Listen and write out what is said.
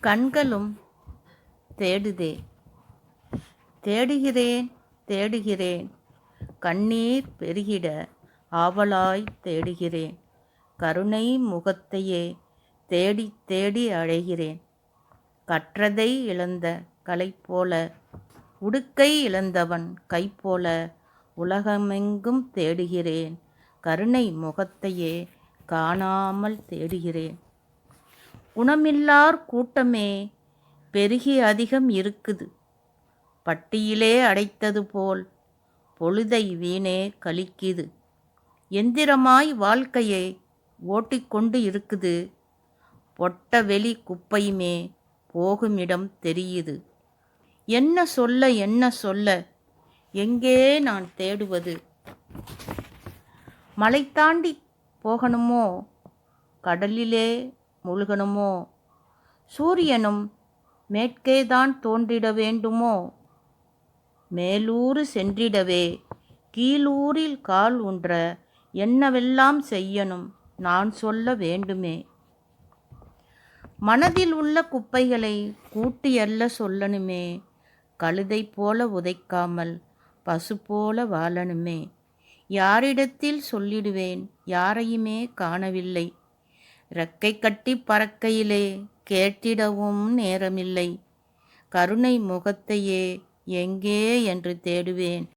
கண்களும் தேடுதே. தேடுகிறேன் தேடுகிறேன், கண்ணீர் பெருகிட ஆவலாய் தேடுகிறேன். கருணை முகத்தையே தேடி தேடி அழைகிறேன். கற்றதை இழந்த கலை போல, உடுக்கை இழந்தவன் கைப்போல, உலகமெங்கும் தேடுகிறேன். கருணை முகத்தையே காணாமல் தேடுகிறேன். குணமில்லார் கூட்டமே பெருகி அதிகம் இருக்குது. பட்டியிலே அடைத்தது போல் பொழுதை வீணே கழிக்குது. எந்திரமாய் வாழ்க்கையை ஓட்டிக்கொண்டு இருக்குது. பொட்ட வெளி குப்பையுமே போகுமிடம் தெரியுது. என்ன சொல்ல என்ன சொல்ல, எங்கே நான் தேடுவது? மலை தாண்டி போகணுமோ, கடலிலே மூழ்கணுமோ, சூரியனும் மேற்கேதான் தோன்றிட வேண்டுமோ? மேலூறு சென்றிடவே கீழூரில் கால் ஊன்ற என்னவெல்லாம் செய்யணும் நான் சொல்ல வேண்டுமே. மனதில் உள்ள குப்பைகளை கூட்டி எல்ல சொல்லணுமே. கழுதை போல உதைக்காமல் பசு போல வாழணுமே. யாரிடத்தில் சொல்லிடுவேன், யாரையுமே காணவில்லை. இறக்கை கட்டி பறக்கையிலே கேட்டிடவும் நேரமில்லை. கருணை முகத்தையே எங்கே என்று தேடுவேன்.